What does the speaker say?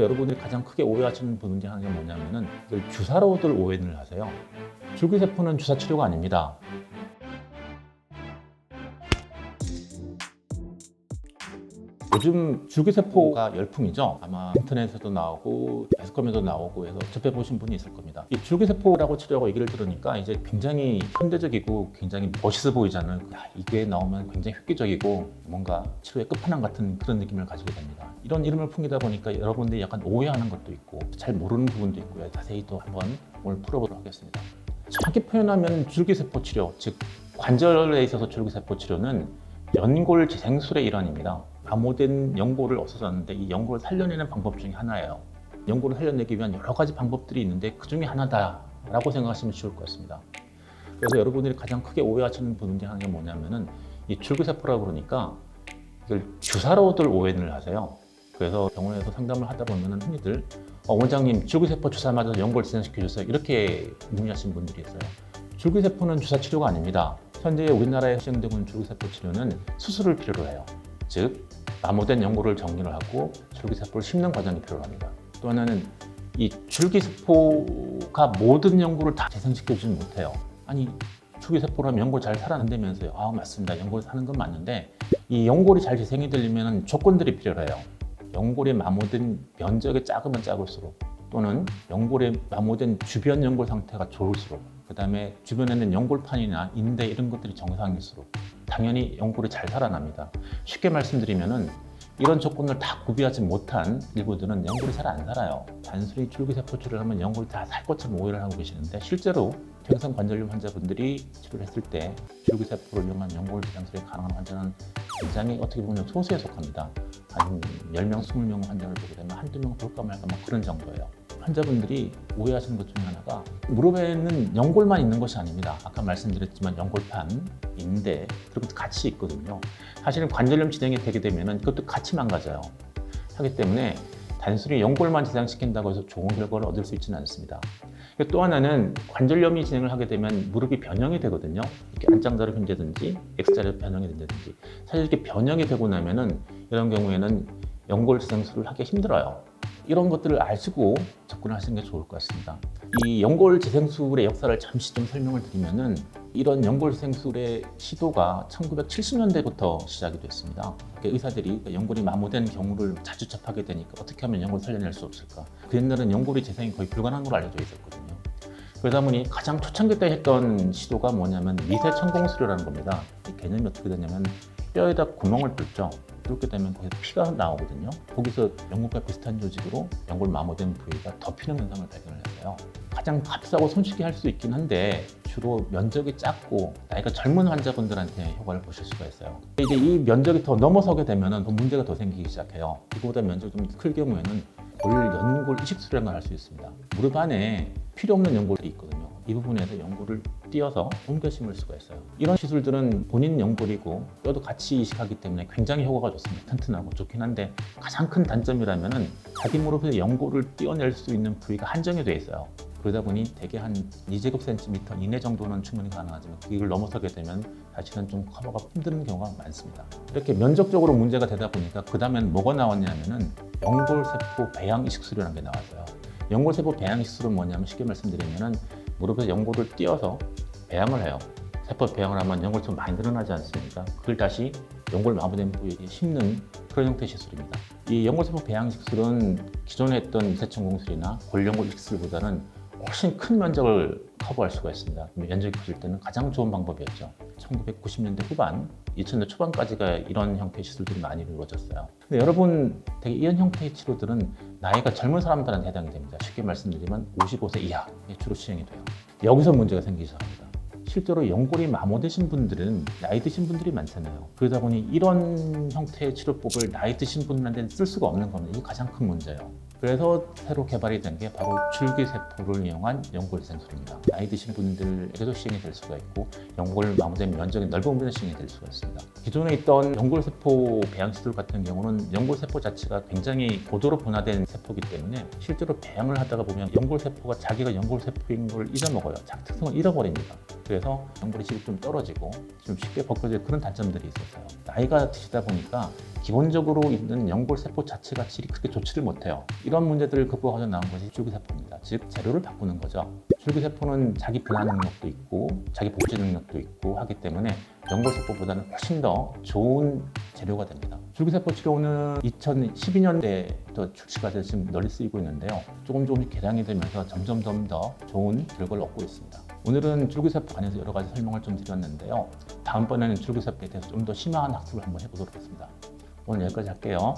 그래서 여러분들이 가장 크게 오해하시는 부분 중에 하나가 뭐냐면은 이걸 주사로들 오해를 하세요. 줄기세포는 주사 치료가 아닙니다. 요즘 줄기세포가 열풍이죠. 아마 인터넷에도 나오고 매스컴에도 나오고 해서 접해보신 분이 있을 겁니다. 이 줄기세포라고 치료하고 얘기를 들으니까 이제 굉장히 현대적이고 굉장히 멋있어 보이잖아요. 야, 이게 나오면 굉장히 획기적이고 뭔가 치료의 끝판왕 같은 그런 느낌을 가지게 됩니다. 이런 이름을 풍기다 보니까 여러분들이 약간 오해하는 것도 있고 잘 모르는 부분도 있고요. 자세히 또 한번 오늘 풀어보도록 하겠습니다. 정확히 표현하면 줄기세포 치료, 즉 관절에 있어서 줄기세포 치료는 연골 재생술의 일환입니다. 암호된 연골을 없애줬는데 이 연골을 살려내는 방법 중에 하나예요. 연골을 살려내기 위한 여러 가지 방법들이 있는데 그 중에 하나다라고 생각하시면 좋을 것 같습니다. 그래서 여러분들이 가장 크게 오해하시는 부분 중에 하나가 뭐냐면은 이 줄기세포라고 그러니까 이걸 주사로들 오해를 하세요. 그래서 병원에서 상담을 하다 보면은 흔히들 원장님 줄기세포 주사 맞아서 연골 재생시켜주세요 이렇게 문의하시는 분들이 있어요. 줄기세포는 주사 치료가 아닙니다. 현재 우리나라에 시행되고 있는 줄기세포 치료는 수술을 필요로 해요. 즉 마모된 연골을 정리를 하고 줄기세포를 심는 과정이 필요합니다. 또 하나는 이 줄기세포가 모든 연골을 다 재생시켜주지 못해요. 아니 줄기세포라면 연골 잘 살아난다면서요. 아 맞습니다. 연골 사는 건 맞는데 이 연골이 잘 재생이 되려면 조건들이 필요해요. 연골의 마모된 면적이 작으면 작을수록 또는 연골의 마모된 주변 연골 상태가 좋을수록 그 다음에 주변에는 연골판이나 인대 이런 것들이 정상일수록 당연히 연골이 잘 살아납니다. 쉽게 말씀드리면은 이런 조건을 다 구비하지 못한 일부들은 연골이 잘 안 살아요. 단순히 줄기세포 치료를 하면 연골이 다 살 것처럼 오해를 하고 계시는데 실제로 퇴행성 관절염 환자분들이 치료를 했을 때 줄기세포를 이용한 연골 재생술이 가능한 환자는 굉장히 어떻게 보면 소수에 속합니다. 한 10명, 20명 환자를 보게 되면 한두 명 볼까 말까 막 그런 정도예요. 환자분들이 오해하시는 것 중에 하나가 무릎에는 연골만 있는 것이 아닙니다. 아까 말씀드렸지만 연골판, 인대 그런 것도 같이 있거든요. 사실은 관절염 진행이 되게 되면 그것도 같이 망가져요. 하기 때문에 단순히 연골만 재생시킨다고 해서 좋은 결과를 얻을 수 있지는 않습니다. 또 하나는 관절염이 진행을 하게 되면 무릎이 변형이 되거든요. 이렇게 N자로 변제든지 X자로 변형이 된다든지 사실 이렇게 변형이 되고 나면은 이런 경우에는 연골 재생술을 하기 힘들어요. 이런 것들을 아시고 접근을 하시는 게 좋을 것 같습니다. 이 연골 재생술의 역사를 잠시 좀 설명을 드리면은 이런 연골 재생술의 시도가 1970년대부터 시작이 됐습니다. 의사들이 연골이 마모된 경우를 자주 접하게 되니까 어떻게 하면 연골을 살려낼 수 없을까? 그 옛날은 연골이 재생이 거의 불가능한 걸로 알려져 있었거든요. 그러다 보니 가장 초창기 때 했던 시도가 뭐냐면 미세천공수료라는 겁니다. 이 개념이 어떻게 되냐면 뼈에다 구멍을 뚫죠. 뚫게 되면 거기서 피가 나오거든요. 거기서 연골과 비슷한 조직으로 연골 마모된 부위가 덮이는 현상을 발견을 했어요. 가장 값싸고 손쉽게 할 수 있긴 한데 주로 면적이 작고 나이가 젊은 환자분들한테 효과를 보실 수가 있어요. 이제 이 면적이 더 넘어서게 되면 문제가 더 생기기 시작해요. 이거보다 면적이 좀 클 경우에는 연골 이식술이라는 걸 할 수 있습니다. 무릎 안에 필요 없는 연골이 있거든요. 이 부분에서 연골을 띄어서 옮겨 심을 수가 있어요. 이런 시술들은 본인 연골이고 뼈도 같이 이식하기 때문에 굉장히 효과가 좋습니다. 튼튼하고 좋긴 한데 가장 큰 단점이라면은 자기 무릎에서 연골을 띄어낼 수 있는 부위가 한정이 되어 있어요. 그러다 보니 대개 한 2제곱센티미터 이내 정도는 충분히 가능하지만 이걸 넘어서게 되면 사실은 좀 커버가 힘든 경우가 많습니다. 이렇게 면적적으로 문제가 되다 보니까 그 다음엔 뭐가 나왔냐면은 연골세포 배양 이식술이라는 게 나왔어요. 연골세포 배양 이식술은 뭐냐면 쉽게 말씀드리면은 무릎에서 연골을 띄어서 배양을 해요. 세포 배양을 하면 연골처럼 많이 늘어나지 않습니까? 그걸 다시 연골 마모된 부위에 심는 그런 형태의 시술입니다. 이 연골세포 배양 시술은 기존에 했던 미세천공술이나 골연골 이식술보다는 훨씬 큰 면적을 커버할 수가 있습니다. 면적이 커질 때는 가장 좋은 방법이었죠. 1990년대 후반, 2000년 초반까지가 이런 형태의 시술들이 많이 이루어졌어요. 근데 여러분, 되게 이런 형태의 치료들은 나이가 젊은 사람들한테 해당이 됩니다. 쉽게 말씀드리면 55세 이하에 주로 시행이 돼요. 여기서 문제가 생기기 시작합니다. 실제로 연골이 마모되신 분들은 나이 드신 분들이 많잖아요. 그러다 보니 이런 형태의 치료법을 나이 드신 분들한테는 쓸 수가 없는 겁니다. 이게 가장 큰 문제예요. 그래서 새로 개발이 된 게 바로 줄기세포를 이용한 연골 재생술입니다. 나이 드신 분들에게도 시행이 될 수가 있고 연골 마모된 면적이 넓은 분들은 시행이 될 수가 있습니다. 기존에 있던 연골세포 배양시술 같은 경우는 연골세포 자체가 굉장히 고도로 분화된 세포이기 때문에 실제로 배양을 하다가 보면 연골세포가 자기가 연골세포인 걸 잊어먹어요. 자기 특성을 잃어버립니다. 그래서 연골의 질이 좀 떨어지고 좀 쉽게 벗겨질 그런 단점들이 있었어요. 나이가 드시다 보니까 기본적으로 있는 연골세포 자체가 질이 그렇게 좋지를 못해요. 이런 문제들을 극복하려 나온 것이 줄기세포입니다. 즉 재료를 바꾸는 거죠. 줄기세포는 자기 변화 능력도 있고 자기 복제 능력도 있고 하기 때문에 연골세포보다는 훨씬 더 좋은 재료가 됩니다. 줄기세포 치료는 2012년대부터 출시가 돼서 지금 널리 쓰이고 있는데요. 조금씩 개량이 되면서 점점 더 좋은 결과를 얻고 있습니다. 오늘은 줄기세포 관해서 여러 가지 설명을 좀 드렸는데요. 다음번에는 줄기세포에 대해서 좀 더 심화한 학습을 한번 해보도록 하겠습니다. 오늘 여기까지 할게요.